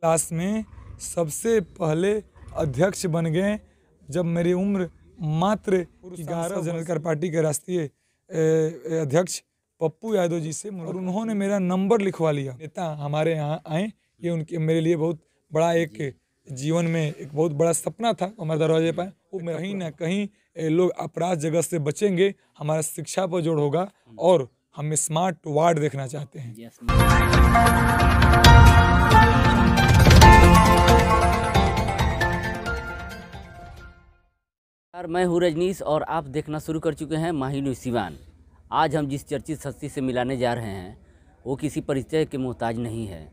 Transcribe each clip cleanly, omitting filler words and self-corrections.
Class में सबसे पहले अध्यक्ष बन गए जब मेरी उम्र मात्र 11 जनता दल पार्टी के राष्ट्रीय अध्यक्ष पप्पू यादव जी से, और उन्होंने मेरा नंबर लिखवा लिया। नेता हमारे यहाँ आए, ये उनके मेरे लिए बहुत बड़ा एक जीवन में एक बहुत बड़ा सपना था हमारे दरवाजे पर। वो कहीं ना कहीं लोग अपराध जगत से बचेंगे, हमारा शिक्षा पर जोड़ होगा और हम स्मार्ट वार्ड देखना चाहते हैं। मैं हूँ रजनीश और आप देखना शुरू कर चुके हैं माही न्यूज़ सिवान। आज हम जिस चर्चित हस्ती से मिलाने जा रहे हैं वो किसी परिचय के मोहताज नहीं है।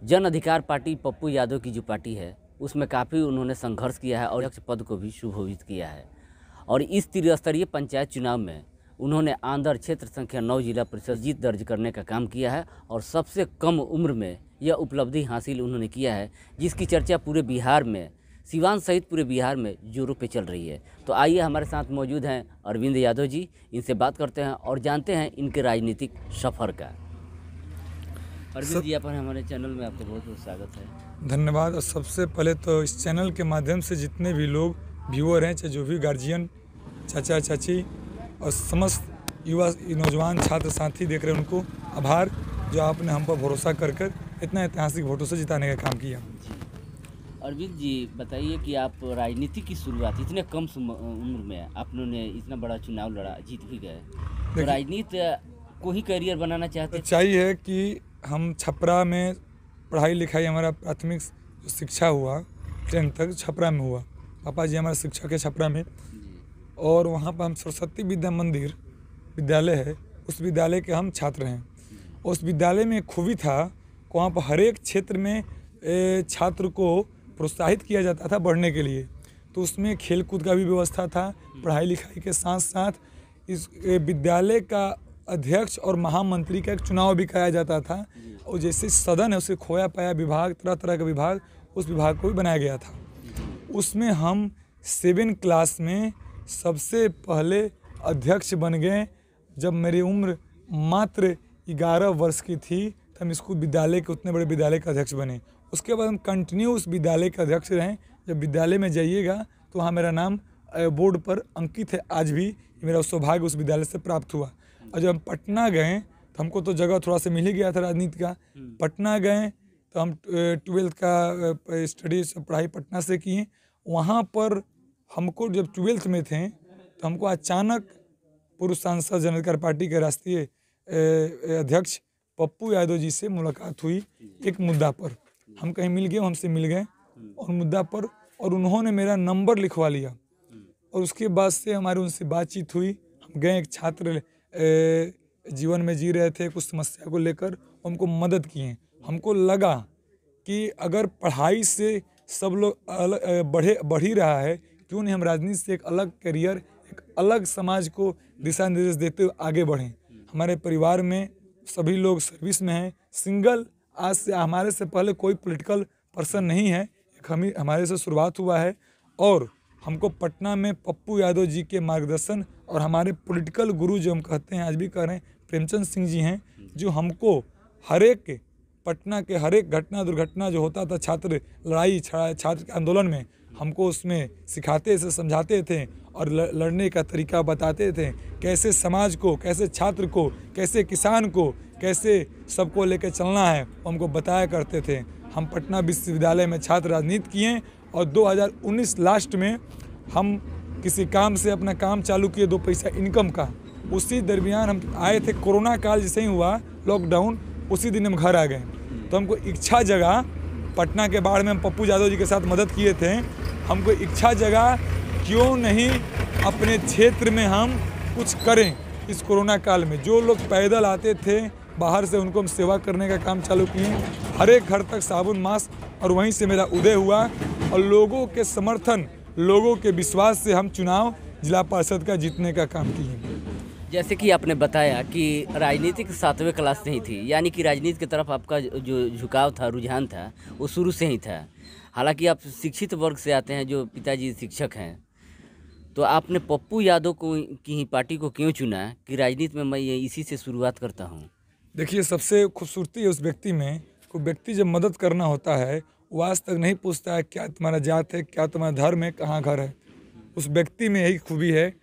जन अधिकार पार्टी पप्पू यादव की जो पार्टी है उसमें काफ़ी उन्होंने संघर्ष किया है और अध्यक्ष पद को भी सुशोभित किया है। और इस त्रिस्तरीय पंचायत चुनाव में उन्होंने आंध्र क्षेत्र संख्या 9 जिला परिषद जीत दर्ज करने का काम किया है और सबसे कम उम्र में यह उपलब्धि हासिल उन्होंने किया है, जिसकी चर्चा पूरे बिहार में, सिवान सहित पूरे बिहार में जोरों पे चल रही है। तो आइए, हमारे साथ मौजूद हैं अरविंद यादव जी, इनसे बात करते हैं और जानते हैं इनके राजनीतिक सफ़र का। अरविंद जी, अपन हमारे चैनल में आपका बहुत बहुत स्वागत है। धन्यवाद। और सबसे पहले तो इस चैनल के माध्यम से जितने भी लोग व्यूअर हैं, चाहे जो भी गार्जियन, चाचा चाची और समस्त युवा नौजवान छात्र साथी देख रहे हैं, उनको आभार जो आपने हम पर भरोसा कर कर इतना ऐतिहासिक वोटों से जिताने का काम किया। अरविंद जी, बताइए कि आप राजनीति की शुरुआत इतने कम उम्र में आपने इतना बड़ा चुनाव लड़ा, जीत भी गए, तो राजनीति को ही करियर बनाना चाहते हैं? सच्चाई है कि हम छपरा में पढ़ाई लिखाई, हमारा प्राथमिक शिक्षा हुआ 10th तक छपरा में हुआ। पापा जी हमारे शिक्षक है छपरा में, और वहाँ पर हम सरस्वती विद्या मंदिर विद्यालय है, उस विद्यालय के हम छात्र हैं। उस विद्यालय में खूबी था कि वहाँ पर हर एक क्षेत्र में छात्र को प्रोत्साहित किया जाता था बढ़ने के लिए। तो उसमें खेल कूद का भी व्यवस्था था, पढ़ाई लिखाई के साथ साथ इस विद्यालय का अध्यक्ष और महामंत्री का एक चुनाव भी कराया जाता था। और जैसे सदन है उसे खोया पाया विभाग, तरह तरह का विभाग, उस विभाग को भी बनाया गया था। उसमें हम 7 क्लास में सबसे पहले अध्यक्ष बन गए जब मेरी उम्र मात्र 11 वर्ष की थी। तो हम स्कूल विद्यालय के, उतने बड़े विद्यालय का अध्यक्ष बने। उसके बाद हम कंटिन्यू उस विद्यालय का अध्यक्ष रहें। जब विद्यालय में जाइएगा तो वहाँ मेरा नाम बोर्ड पर अंकित है, आज भी मेरा सौभाग्य उस विद्यालय से प्राप्त हुआ। और जब हम पटना गए तो हमको तो जगह थोड़ा सा मिल ही गया था राजनीति का। पटना गए तो हम 12th का स्टडी पढ़ाई पटना से किए। वहाँ पर हमको जब 12th में थे तो हमको अचानक पूर्व सांसद जनता दल पार्टी के राष्ट्रीय अध्यक्ष पप्पू यादव जी से मुलाकात हुई। एक मुद्दा पर हम कहीं मिल गए, हमसे मिल गए और मुद्दा पर, और उन्होंने मेरा नंबर लिखवा लिया। और उसके बाद से हमारी उनसे बातचीत हुई। हम गए, एक छात्र जीवन में जी रहे थे, कुछ समस्या को लेकर हमको मदद किए। हमको लगा कि अगर पढ़ाई से सब लोग बढ़ ही रहा है, क्यों नहीं हम राजनीति से एक अलग करियर, एक अलग समाज को दिशा निर्देश देते हुए आगे बढ़ें। हमारे परिवार में सभी लोग सर्विस में हैं, सिंगल, आज से हमारे से पहले कोई पॉलिटिकल पर्सन नहीं है, एक हमारे से शुरुआत हुआ है। और हमको पटना में पप्पू यादव जी के मार्गदर्शन और हमारे पॉलिटिकल गुरु जो हम कहते हैं, आज भी कह रहे हैं, प्रेमचंद सिंह जी हैं, जो हमको हर एक पटना के हर एक घटना दुर्घटना जो होता था, छात्र लड़ाई, छात्र के आंदोलन में, हमको उसमें सिखाते थे, समझाते थे और लड़ने का तरीका बताते थे। कैसे समाज को, कैसे छात्र को, कैसे किसान को, कैसे सबको लेकर चलना है, हमको बताया करते थे। हम पटना विश्वविद्यालय में छात्र राजनीति किए और 2019 लास्ट में हम किसी काम से अपना काम चालू किए, 2 पैसा इनकम का। उसी दरमियान हम आए थे, कोरोना काल जैसे ही हुआ लॉकडाउन, उसी दिन हम घर आ गए। तो हमको इच्छा जगह, पटना के बाढ़ में हम पप्पू यादव जी के साथ मदद किए थे, हमको इच्छा जगह क्यों नहीं अपने क्षेत्र में हम कुछ करें। इस कोरोना काल में जो लोग पैदल आते थे बाहर से, उनको हम सेवा करने का काम चालू किए। हर एक घर तक साबुन मास्क, और वहीं से मेरा उदय हुआ। और लोगों के समर्थन, लोगों के विश्वास से हम चुनाव जिला परिषद का जीतने का काम किए। जैसे कि आपने बताया कि राजनीतिक 7वें क्लास से ही थी, यानी कि राजनीति की तरफ आपका जो झुकाव था, रुझान था, वो शुरू से ही था। हालांकि आप शिक्षित वर्ग से आते हैं, जो पिताजी शिक्षक हैं, तो आपने पप्पू यादव को की ही पार्टी को क्यों चुना कि राजनीति में मैं ये इसी से शुरुआत करता हूँ? देखिए, सबसे खूबसूरती है उस व्यक्ति में, कोई व्यक्ति जब मदद करना होता है, वो आज तक नहीं पूछता है क्या तुम्हारा जात है, क्या तुम्हारा धर्म है, कहाँ घर है। उस व्यक्ति में यही खूबी है।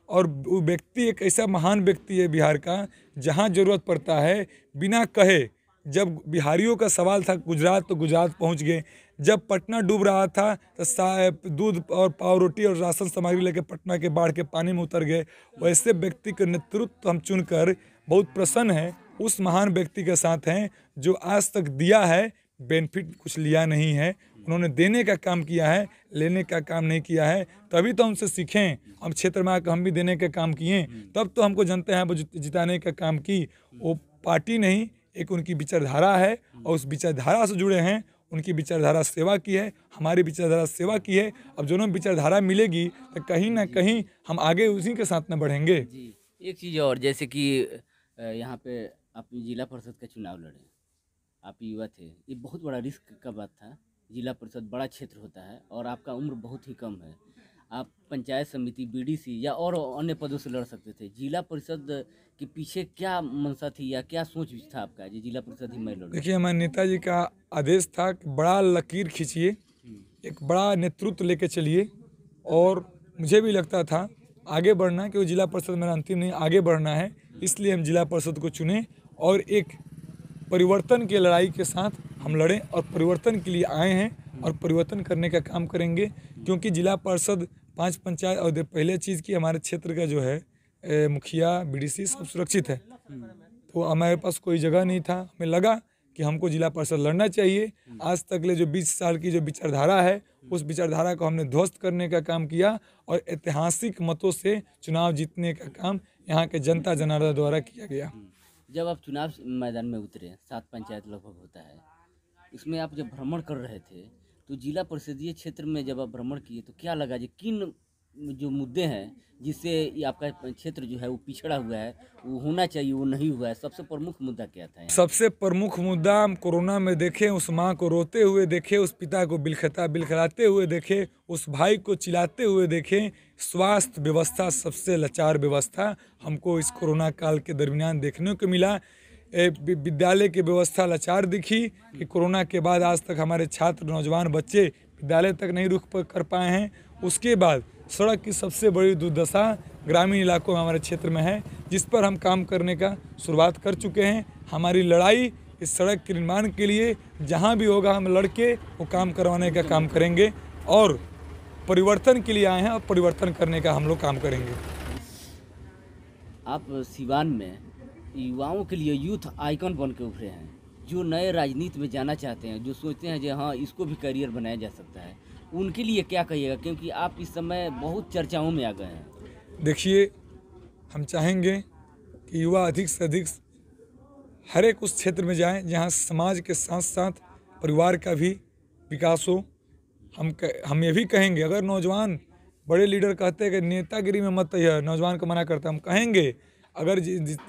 और वो व्यक्ति एक ऐसा महान व्यक्ति है बिहार का, जहाँ ज़रूरत पड़ता है बिना कहे, जब बिहारियों का सवाल था गुजरात तो गुजरात पहुँच गए, जब पटना डूब रहा था तो दूध और पाव रोटी और राशन सामग्री लेकर पटना के बाढ़ के पानी में उतर गए। वैसे व्यक्ति का नेतृत्व हम चुनकर बहुत प्रसन्न हैं, उस महान व्यक्ति के साथ हैं जो आज तक दिया है, बेनिफिट कुछ लिया नहीं है। उन्होंने देने का काम किया है, लेने का काम नहीं किया है। तभी तो हमसे सीखें, हम क्षेत्र में आकर हम भी देने का काम किए, तब तो हमको जनते हैं वो जिताने का काम की। वो पार्टी नहीं, एक उनकी विचारधारा है और उस विचारधारा से जुड़े हैं। उनकी विचारधारा सेवा की है, हमारी विचारधारा सेवा की है। अब दोनों विचारधारा मिलेगी तो कहीं ना कहीं हम आगे उसी के साथ में बढ़ेंगे। जी, एक चीज़ और, जैसे कि यहाँ पे आप जिला परिषद का चुनाव लड़े, आप युवा थे, ये बहुत बड़ा रिस्क का बात था। जिला परिषद बड़ा क्षेत्र होता है और आपका उम्र बहुत ही कम है। आप पंचायत समिति, बीडीसी या और अन्य पदों से लड़ सकते थे। जिला परिषद के पीछे क्या मंशा थी या क्या सोच था आपका, जी जिला परिषद ही मैं लड़ूं? देखिए, हमारे नेताजी का आदेश था कि बड़ा लकीर खींचिए, एक बड़ा नेतृत्व लेके चलिए। और मुझे भी लगता था आगे बढ़ना, कि वो जिला परिषद मेरा अंतिम नहीं, आगे बढ़ना है। इसलिए हम जिला परिषद को चुने और एक परिवर्तन की लड़ाई के साथ हम लड़ें और परिवर्तन के लिए आए हैं और परिवर्तन करने का काम करेंगे। क्योंकि जिला परिषद 5 पंचायत और पहले चीज़ की हमारे क्षेत्र का जो है मुखिया बीडीसी सब सुरक्षित है। तो हमारे पास कोई जगह नहीं था, हमें लगा कि हमको जिला परिषद लड़ना चाहिए। आज तक ले जो 20 साल की जो विचारधारा है, उस विचारधारा को हमने ध्वस्त करने का काम किया और ऐतिहासिक मतों से चुनाव जीतने का काम यहाँ के जनता जनार्दन द्वारा किया गया। जब आप चुनाव मैदान में उतरे, 7 पंचायत लगभग होता है, इसमें आप जब भ्रमण कर रहे थे तो जिला परिषदीय क्षेत्र में जब आप भ्रमण किए तो क्या लगा जी, किन जो मुद्दे हैं जिससे ये आपका क्षेत्र जो है वो पिछड़ा हुआ है, वो होना चाहिए वो नहीं हुआ है, सबसे प्रमुख मुद्दा क्या था? सबसे प्रमुख मुद्दा हम कोरोना में देखे, उस माँ को रोते हुए देखे, उस पिता को बिलखलाते हुए देखे, उस भाई को चिल्लाते हुए देखे। स्वास्थ्य व्यवस्था सबसे लाचार व्यवस्था हमको इस कोरोना काल के दरमियान देखने को मिला। विद्यालय की व्यवस्था लाचार दिखी कि कोरोना के बाद आज तक हमारे छात्र नौजवान बच्चे विद्यालय तक नहीं रुक कर पाए हैं। उसके बाद सड़क की सबसे बड़ी दुर्दशा ग्रामीण इलाकों में हमारे क्षेत्र में है, जिस पर हम काम करने का शुरुआत कर चुके हैं। हमारी लड़ाई इस सड़क के निर्माण के लिए जहां भी होगा हम लड़ के वो काम करवाने का काम करेंगे और परिवर्तन के लिए आए हैं और परिवर्तन करने का हम लोग काम करेंगे। आप सिवान में युवाओं के लिए यूथ आइकन बन के उभरे हैं, जो नए राजनीति में जाना चाहते हैं, जो सोचते हैं जो हाँ इसको भी करियर बनाया जा सकता है, उनके लिए क्या कहिएगा? क्योंकि आप इस समय बहुत चर्चाओं में आ गए हैं। देखिए, हम चाहेंगे कि युवा अधिक से अधिक हर एक उस क्षेत्र में जाएं जहां समाज के साथ साथ परिवार का भी विकास हो। हम ये भी कहेंगे, अगर नौजवान बड़े लीडर कहते हैं कि नेतागिरी में मत आइए, नौजवान को मना करता, हम कहेंगे अगर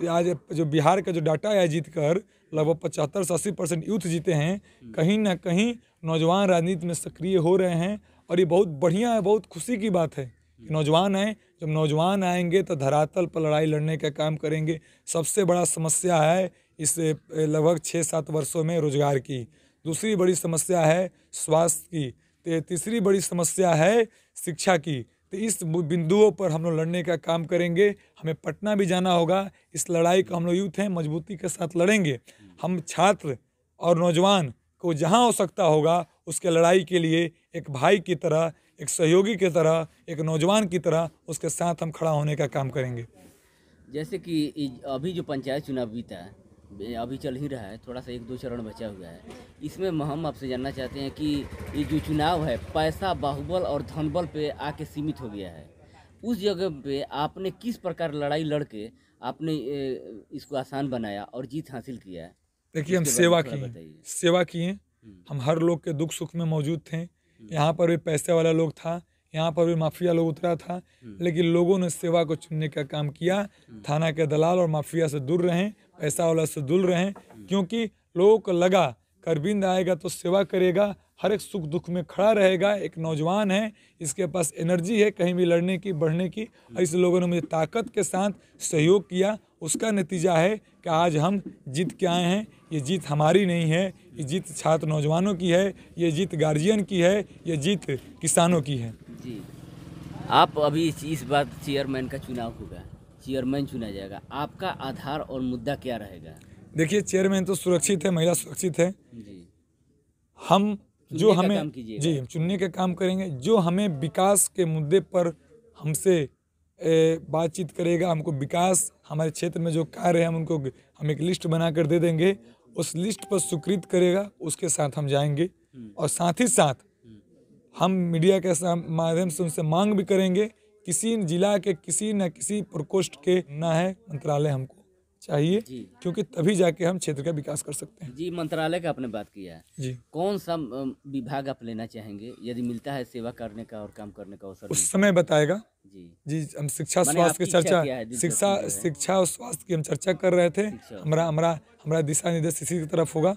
आज जो बिहार का जो डाटा है जीत कर लगभग 75 से 80% यूथ जीते हैं, कहीं ना कहीं नौजवान राजनीति में सक्रिय हो रहे हैं और ये बहुत बढ़िया है, बहुत खुशी की बात है कि नौजवान हैं। जब नौजवान आएंगे तो धरातल पर लड़ाई लड़ने का काम करेंगे। सबसे बड़ा समस्या है इस लगभग 6-7 वर्षों में रोजगार की, दूसरी बड़ी समस्या है स्वास्थ्य की, तीसरी बड़ी समस्या है शिक्षा की। तो इस बिंदुओं पर हम लोग लड़ने का काम करेंगे। हमें पटना भी जाना होगा, इस लड़ाई को हम लोग यूथ हैं मजबूती के साथ लड़ेंगे। हम छात्र और नौजवान को जहां हो सकता होगा उसके लड़ाई के लिए एक भाई की तरह, एक सहयोगी की तरह, एक नौजवान की तरह उसके साथ हम खड़ा होने का काम करेंगे। जैसे कि अभी जो पंचायत चुनाव बीता है, अभी चल ही रहा है, थोड़ा सा 1-2 चरण बचा हुआ है, इसमें हम आपसे जानना चाहते हैं कि ये जो चुनाव है पैसा, बाहुबल और धनबल पे आके सीमित हो गया है। उस जगह पे आपने किस प्रकार लड़ाई लड़के आपने इसको आसान बनाया और जीत हासिल किया है? देखिए, हम सेवा किए, हम हर लोग के दुख सुख में मौजूद थे। यहाँ पर भी पैसे वाला लोग था, यहाँ पर भी माफिया लोग उतरा था, लेकिन लोगों ने सेवा को चुनने का काम किया। थाना के दलाल और माफिया से दूर रहें, पैसा वाला से दूर रहें, क्योंकि लोगों को लगा अरविंद आएगा तो सेवा करेगा, हर एक सुख दुख में खड़ा रहेगा। एक नौजवान है, इसके पास एनर्जी है कहीं भी लड़ने की, बढ़ने की। ऐसे लोगों ने मुझे ताकत के साथ सहयोग किया, उसका नतीजा है कि आज हम जीत के आए हैं। ये जीत हमारी नहीं है, ये जीत छात्र नौजवानों की है, ये जीत गार्जियन की है, ये जीत किसानों की है। जी, आप अभी इस बार चेयरमैन का चुनाव होगा, चेयरमैन चुना जाएगा, आपका आधार और मुद्दा क्या रहेगा? देखिए, चेयरमैन तो सुरक्षित है, महिला सुरक्षित है। जी, हम जो चुनने का हमें काम कीजिएगा। जी हम चुनने का काम करेंगे, जो हमें विकास के मुद्दे पर हमसे बातचीत करेगा, हमको विकास हमारे क्षेत्र में जो कार्य है हम एक लिस्ट बना कर दे देंगे, उस लिस्ट पर स्वीकृत करेगा, उसके साथ हम जाएंगे। और साथ ही साथ हम मीडिया के माध्यम से उनसे मांग भी करेंगे, किसी जिला के किसी न किसी प्रकोष्ठ के ना है मंत्रालय हमको चाहिए, जी। क्योंकि तभी जाके हम क्षेत्र का विकास कर सकते हैं। जी, मंत्रालय का आपने बात किया है, जी, कौन सा विभाग आप लेना चाहेंगे यदि मिलता है सेवा करने का और काम करने का अवसर? उस समय बताएगा। जी, जी, हम शिक्षा माने स्वास्थ्य की आपकी इच्छा चर्चा क्या है, दिलचस्पी जो है? शिक्षा और स्वास्थ्य की हम चर्चा कर रहे थे। शिक्षा। हमारा दिशा निर्देश इसी की तरफ होगा।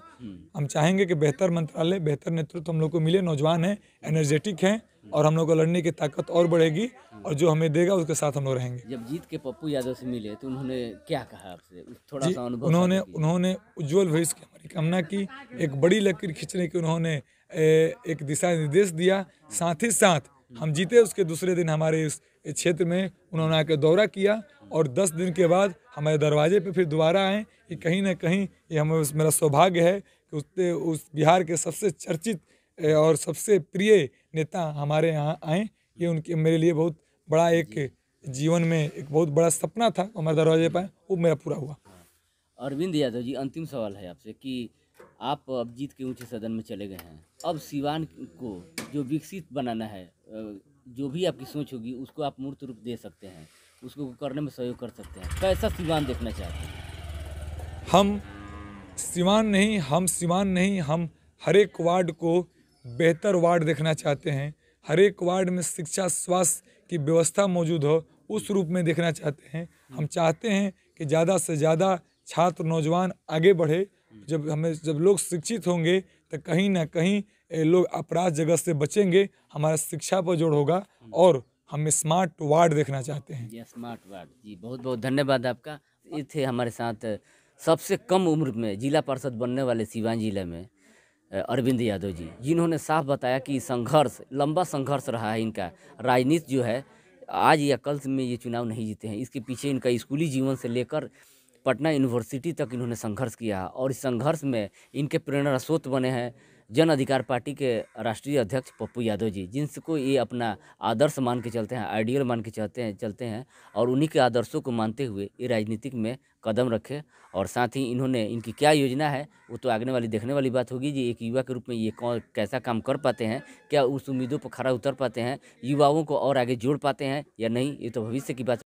हम चाहेंगे कि बेहतर मंत्रालय, बेहतर नेतृत्व हम लोग को मिले, नौजवान हैं, एनर्जेटिक हैं, और हम लोग को लड़ने की ताकत और बढ़ेगी, और जो हमें देगा उसके साथ हम लोग रहेंगे। जब जीत के पप्पू यादव से मिले तो उन्होंने क्या कहा आपसे, थोड़ा जी, सा अनुभव उन्होंने साझा कीजिए। उन्होंने उज्जवल भविष्य की हमारी कामना की, एक बड़ी लकीर खींचने की उन्होंने एक दिशा निर्देश दिया। साथ ही साथ हम जीते उसके दूसरे दिन हमारे इस क्षेत्र में उन्होंने आकर दौरा किया, और 10 दिन के बाद हमारे दरवाजे पे फिर दोबारा आए कि कहीं ना कहीं ये मेरा सौभाग्य है कि उस बिहार के सबसे चर्चित और सबसे प्रिय नेता हमारे यहाँ आए। ये उनके मेरे लिए बहुत बड़ा एक जीवन में एक बहुत बड़ा सपना था, हमारे दरवाजे पर आए, वो मेरा पूरा हुआ। अरविंद यादव जी, अंतिम सवाल है आपसे कि आप अब जीत के ऊंचे सदन में चले गए हैं, अब सिवान को जो विकसित बनाना है, जो भी आपकी सोच होगी उसको आप मूर्त रूप दे सकते हैं, उसको करने में सहयोग कर सकते हैं। कैसा सिवान देखना चाहते हैं? हम सिवान नहीं, हम हर एक वार्ड को बेहतर वार्ड देखना चाहते हैं। हर एक वार्ड में शिक्षा स्वास्थ्य की व्यवस्था मौजूद हो, उस रूप में देखना चाहते हैं। हम चाहते हैं कि ज़्यादा से ज़्यादा छात्र नौजवान आगे बढ़े। जब लोग शिक्षित होंगे तो कहीं ना कहीं लोग अपराध जगत से बचेंगे, हमारा शिक्षा पर जोर होगा, और हम स्मार्ट वार्ड देखना चाहते हैं। ये स्मार्ट वार्ड। जी, बहुत बहुत धन्यवाद आपका। ये थे हमारे साथ सबसे कम उम्र में जिला पार्षद बनने वाले सिवान जिले में अरविंद यादव जी, जिन्होंने साफ बताया कि लंबा संघर्ष रहा है इनका। राजनीति जो है आज या कल में ये चुनाव नहीं जीते हैं, इसके पीछे इनका स्कूली जीवन से लेकर पटना यूनिवर्सिटी तक इन्होंने संघर्ष किया, और इस संघर्ष में इनके प्रेरणा स्रोत बने हैं जन अधिकार पार्टी के राष्ट्रीय अध्यक्ष पप्पू यादव जी, जिनको ये अपना आदर्श मान के चलते हैं, आइडियल मान के चलते हैं, और उन्हीं के आदर्शों को मानते हुए ये राजनीतिक में कदम रखे। और साथ ही इन्होंने इनकी क्या योजना है वो तो आगे वाली देखने वाली बात होगी जी, एक युवा के रूप में ये कैसा काम कर पाते हैं, क्या उस उम्मीदों पर खरा उतर पाते हैं, युवाओं को और आगे जोड़ पाते हैं या नहीं, ये तो भविष्य की बात।